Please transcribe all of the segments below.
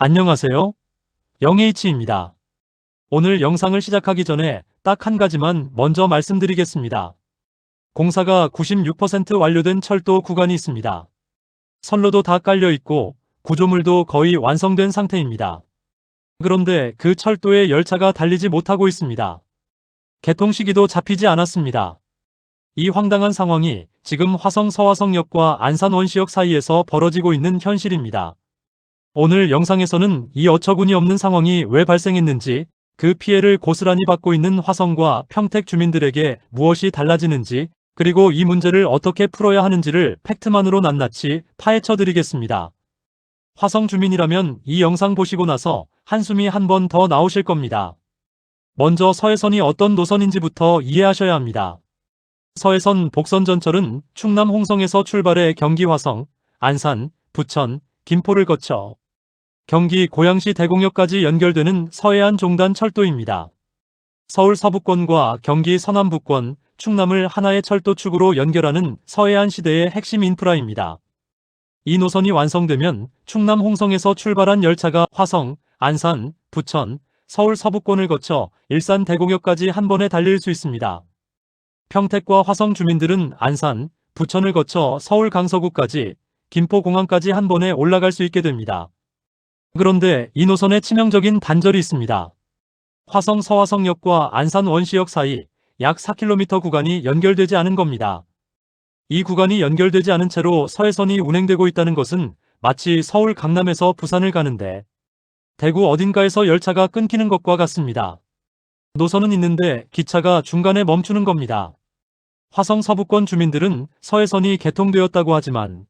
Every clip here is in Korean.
안녕하세요. 영H입니다. 오늘 영상을 시작하기 전에 딱 한 가지만 먼저 말씀드리겠습니다. 공사가 96% 완료된 철도 구간이 있습니다. 선로도 다 깔려 있고 구조물도 거의 완성된 상태입니다. 그런데 그 철도에 열차가 달리지 못하고 있습니다. 개통 시기도 잡히지 않았습니다. 이 황당한 상황이 지금 화성 서화성역과 안산 원시역 사이에서 벌어지고 있는 현실입니다. 오늘 영상에서는 이 어처구니 없는 상황이 왜 발생했는지, 그 피해를 고스란히 받고 있는 화성과 평택 주민들에게 무엇이 달라지는지, 그리고 이 문제를 어떻게 풀어야 하는지를 팩트만으로 낱낱이 파헤쳐 드리겠습니다. 화성 주민이라면 이 영상 보시고 나서 한숨이 한 번 더 나오실 겁니다. 먼저 서해선이 어떤 노선인지부터 이해하셔야 합니다. 서해선 복선전철은 충남 홍성에서 출발해 경기 화성, 안산, 부천, 김포를 거쳐 경기 고양시 대공역까지 연결되는 서해안 종단 철도입니다. 서울 서부권과 경기 서남부권, 충남을 하나의 철도축으로 연결하는 서해안 시대의 핵심 인프라입니다. 이 노선이 완성되면 충남 홍성에서 출발한 열차가 화성, 안산, 부천, 서울 서부권을 거쳐 일산 대공역까지 한 번에 달릴 수 있습니다. 평택과 화성 주민들은 안산, 부천을 거쳐 서울 강서구까지, 김포공항까지 한 번에 올라갈 수 있게 됩니다. 그런데 이 노선에 치명적인 단절이 있습니다. 화성 서화성역과 안산 원시역 사이 약 4km 구간이 연결되지 않은 겁니다. 이 구간이 연결되지 않은 채로 서해선이 운행되고 있다는 것은 마치 서울 강남에서 부산을 가는데 대구 어딘가에서 열차가 끊기는 것과 같습니다. 노선은 있는데 기차가 중간에 멈추는 겁니다. 화성 서부권 주민들은 서해선이 개통되었다고 하지만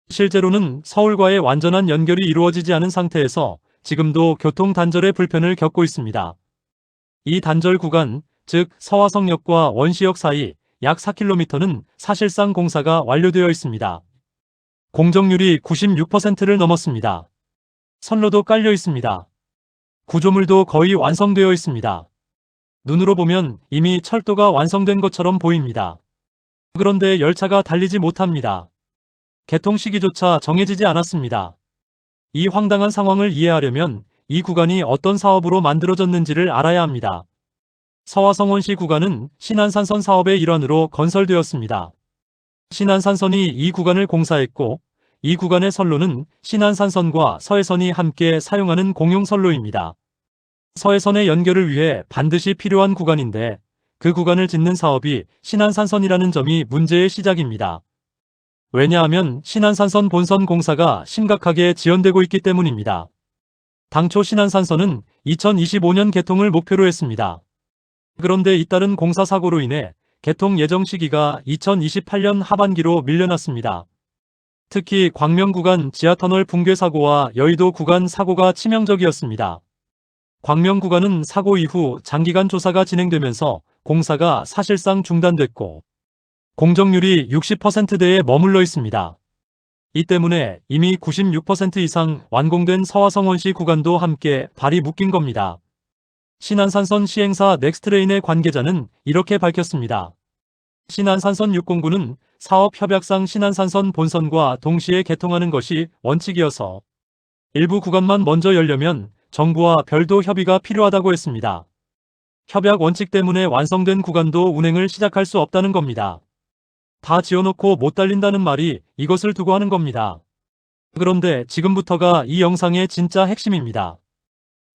실제로는 서울과의 완전한 연결이 이루어지지 않은 상태에서 지금도 교통 단절의 불편을 겪고 있습니다. 이 단절 구간, 즉 서화성역과 원시역 사이 약 4km는 사실상 공사가 완료되어 있습니다. 공정률이 96%를 넘었습니다. 선로도 깔려 있습니다. 구조물도 거의 완성되어 있습니다. 눈으로 보면 이미 철도가 완성된 것처럼 보입니다. 그런데 열차가 달리지 못합니다. 개통 시기조차 정해지지 않았습니다. 이 황당한 상황을 이해하려면 이 구간이 어떤 사업으로 만들어졌는지를 알아야 합니다. 서화성원시 구간은 신안산선 사업의 일환으로 건설되었습니다. 신안산선이 이 구간을 공사했고 이 구간의 선로는 신안산선과 서해선이 함께 사용하는 공용선로입니다. 서해선의 연결을 위해 반드시 필요한 구간인데 그 구간을 짓는 사업이 신안산선이라는 점이 문제의 시작입니다. 왜냐하면 신안산선 본선 공사가 심각하게 지연되고 있기 때문입니다. 당초 신안산선은 2025년 개통을 목표로 했습니다. 그런데 잇따른 공사 사고로 인해 개통 예정 시기가 2028년 하반기로 밀려났습니다. 특히 광명 구간 지하터널 붕괴 사고와 여의도 구간 사고가 치명적이었습니다. 광명 구간은 사고 이후 장기간 조사가 진행되면서 공사가 사실상 중단됐고 공정률이 60%대에 머물러 있습니다. 이 때문에 이미 96% 이상 완공된 서화성원시 구간도 함께 발이 묶인 겁니다. 신안산선 시행사 넥스트레인의 관계자는 이렇게 밝혔습니다. 신안산선 6공구는 사업협약상 신안산선 본선과 동시에 개통하는 것이 원칙이어서 일부 구간만 먼저 열려면 정부와 별도 협의가 필요하다고 했습니다. 협약 원칙 때문에 완성된 구간도 운행을 시작할 수 없다는 겁니다. 다 지어놓고 못 달린다는 말이 이것을 두고 하는 겁니다. 그런데 지금부터가 이 영상의 진짜 핵심입니다.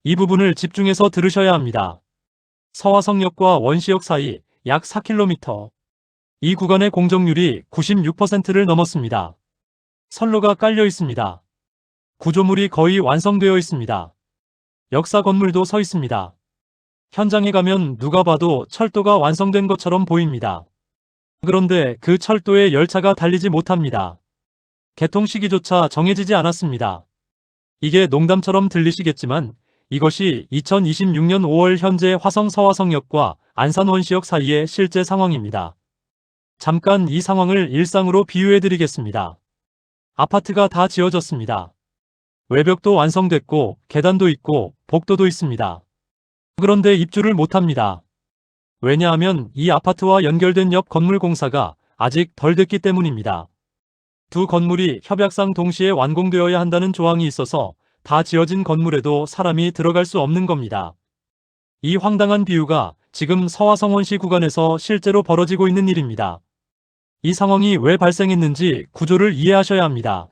이 부분을 집중해서 들으셔야 합니다. 서화성역과 원시역 사이 약 4km. 이 구간의 공정률이 96%를 넘었습니다. 선로가 깔려 있습니다. 구조물이 거의 완성되어 있습니다. 역사 건물도 서 있습니다. 현장에 가면 누가 봐도 철도가 완성된 것처럼 보입니다. 그런데 그 철도에 열차가 달리지 못합니다. 개통 시기조차 정해지지 않았습니다. 이게 농담처럼 들리시겠지만 이것이 2026년 5월 현재 화성 서화성역과 안산 원시역 사이의 실제 상황입니다. 잠깐 이 상황을 일상으로 비유해 드리겠습니다. 아파트가 다 지어졌습니다. 외벽도 완성됐고 계단도 있고 복도도 있습니다. 그런데 입주를 못합니다. 왜냐하면 이 아파트와 연결된 옆 건물 공사가 아직 덜 됐기 때문입니다. 두 건물이 협약상 동시에 완공되어야 한다는 조항이 있어서 다 지어진 건물에도 사람이 들어갈 수 없는 겁니다. 이 황당한 비유가 지금 서화성원시 구간에서 실제로 벌어지고 있는 일입니다. 이 상황이 왜 발생했는지 구조를 이해하셔야 합니다.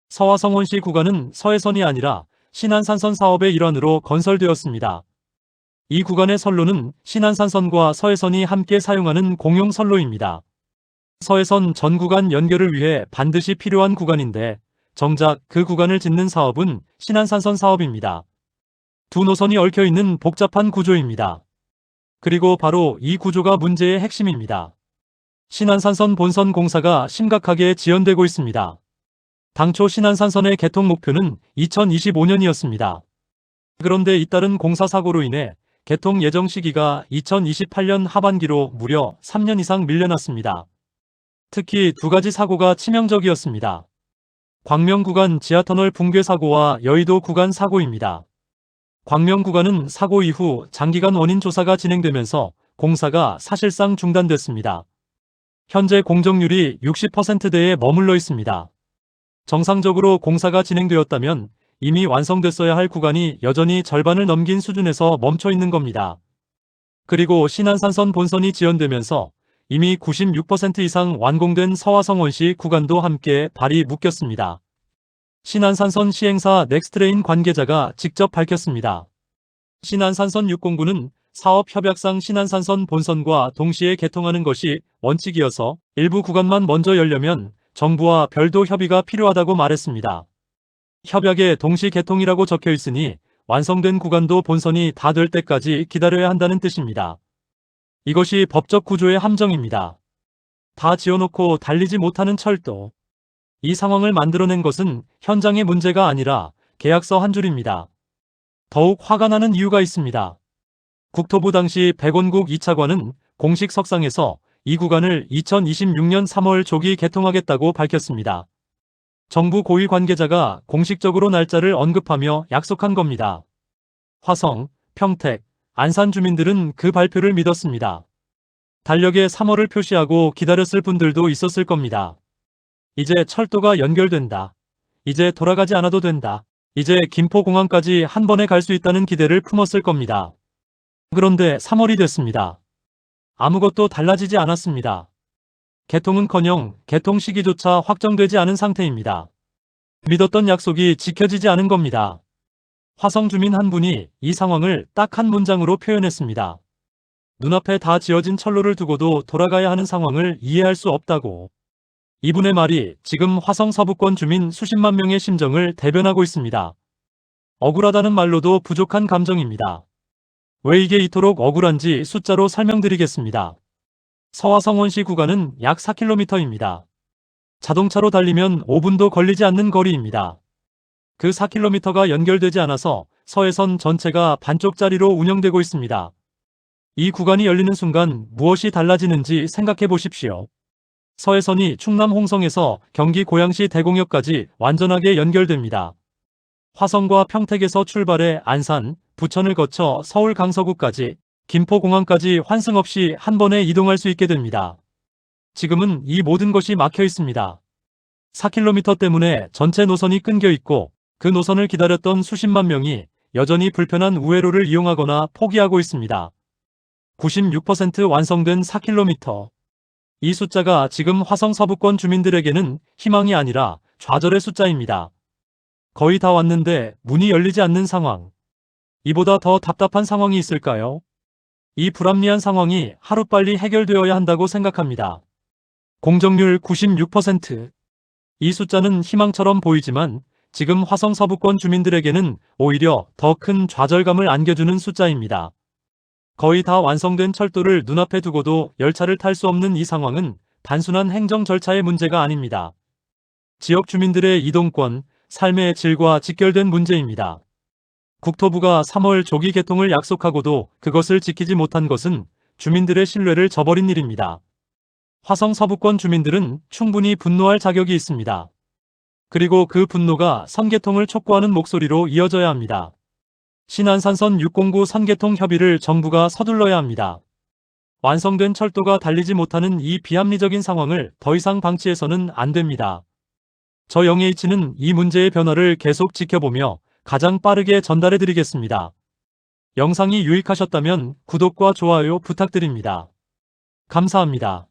서화성원시 구간은 서해선이 아니라 신안산선 사업의 일환으로 건설되었습니다. 이 구간의 선로는 신안산선과 서해선이 함께 사용하는 공용 선로입니다. 서해선 전 구간 연결을 위해 반드시 필요한 구간인데 정작 그 구간을 짓는 사업은 신안산선 사업입니다. 두 노선이 얽혀있는 복잡한 구조입니다. 그리고 바로 이 구조가 문제의 핵심입니다. 신안산선 본선 공사가 심각하게 지연되고 있습니다. 당초 신안산선의 개통 목표는 2025년이었습니다. 그런데 잇따른 공사 사고로 인해 개통 예정 시기가 2028년 하반기로 무려 3년 이상 밀려났습니다. 특히 두 가지 사고가 치명적이었습니다. 광명 구간 지하터널 붕괴 사고와 여의도 구간 사고입니다. 광명 구간은 사고 이후 장기간 원인 조사가 진행되면서 공사가 사실상 중단됐습니다. 현재 공정률이 60%대에 머물러 있습니다. 정상적으로 공사가 진행되었다면 이미 완성됐어야 할 구간이 여전히 절반을 넘긴 수준에서 멈춰 있는 겁니다. 그리고 신안산선 본선이 지연되면서 이미 96% 이상 완공된 서화성원시 구간도 함께 발이 묶였습니다. 신안산선 시행사 넥스트레인 관계자가 직접 밝혔습니다. 신안산선 6공구는 사업협약상 신안산선 본선과 동시에 개통하는 것이 원칙이어서 일부 구간만 먼저 열려면 정부와 별도 협의가 필요하다고 말했습니다. 협약에 동시 개통이라고 적혀 있으니 완성된 구간도 본선이 다 될 때까지 기다려야 한다는 뜻입니다. 이것이 법적 구조의 함정입니다. 다 지어놓고 달리지 못하는 철도. 이 상황을 만들어낸 것은 현장의 문제가 아니라 계약서 한 줄입니다. 더욱 화가 나는 이유가 있습니다. 국토부 당시 백원국 2차관은 공식 석상에서 이 구간을 2026년 3월 조기 개통하겠다고 밝혔습니다. 정부 고위 관계자가 공식적으로 날짜를 언급하며 약속한 겁니다. 화성, 평택, 안산 주민들은 그 발표를 믿었습니다. 달력에 3월을 표시하고 기다렸을 분들도 있었을 겁니다. 이제 철도가 연결된다. 이제 돌아가지 않아도 된다. 이제 김포공항까지 한 번에 갈 수 있다는 기대를 품었을 겁니다. 그런데 3월이 됐습니다. 아무것도 달라지지 않았습니다. 개통은커녕 개통 시기조차 확정되지 않은 상태입니다. 믿었던 약속이 지켜지지 않은 겁니다. 화성 주민 한 분이 이 상황을 딱 한 문장으로 표현했습니다. 눈앞에 다 지어진 철로를 두고도 돌아가야 하는 상황을 이해할 수 없다고. 이분의 말이 지금 화성 서부권 주민 수십만 명의 심정을 대변하고 있습니다. 억울하다는 말로도 부족한 감정입니다. 왜 이게 이토록 억울한지 숫자로 설명드리겠습니다. 서화성원시 구간은 약 4km입니다. 자동차로 달리면 5분도 걸리지 않는 거리입니다. 그 4km가 연결되지 않아서 서해선 전체가 반쪽짜리로 운영되고 있습니다. 이 구간이 열리는 순간 무엇이 달라지는지 생각해 보십시오. 서해선이 충남 홍성에서 경기 고양시 대공역까지 완전하게 연결됩니다. 화성과 평택에서 출발해 안산, 부천을 거쳐 서울 강서구까지, 김포공항까지 환승 없이 한 번에 이동할 수 있게 됩니다. 지금은 이 모든 것이 막혀 있습니다. 4km 때문에 전체 노선이 끊겨 있고 그 노선을 기다렸던 수십만 명이 여전히 불편한 우회로를 이용하거나 포기하고 있습니다. 96% 완성된 4km. 이 숫자가 지금 화성 서부권 주민들에게는 희망이 아니라 좌절의 숫자입니다. 거의 다 왔는데 문이 열리지 않는 상황. 이보다 더 답답한 상황이 있을까요? 이 불합리한 상황이 하루빨리 해결되어야 한다고 생각합니다. 공정률 96%. 이 숫자는 희망처럼 보이지만 지금 화성 서부권 주민들에게는 오히려 더 큰 좌절감을 안겨주는 숫자입니다. 거의 다 완성된 철도를 눈앞에 두고도 열차를 탈 수 없는 이 상황은 단순한 행정 절차의 문제가 아닙니다. 지역 주민들의 이동권, 삶의 질과 직결된 문제입니다. 국토부가 3월 조기 개통을 약속하고도 그것을 지키지 못한 것은 주민들의 신뢰를 저버린 일입니다. 화성 서부권 주민들은 충분히 분노할 자격이 있습니다. 그리고 그 분노가 선개통을 촉구하는 목소리로 이어져야 합니다. 신안산선 6공구 선개통 협의를 정부가 서둘러야 합니다. 완성된 철도가 달리지 못하는 이 비합리적인 상황을 더 이상 방치해서는 안 됩니다. 저 영H는 이 문제의 변화를 계속 지켜보며 가장 빠르게 전달해 드리겠습니다. 영상이 유익하셨다면 구독과 좋아요 부탁드립니다. 감사합니다.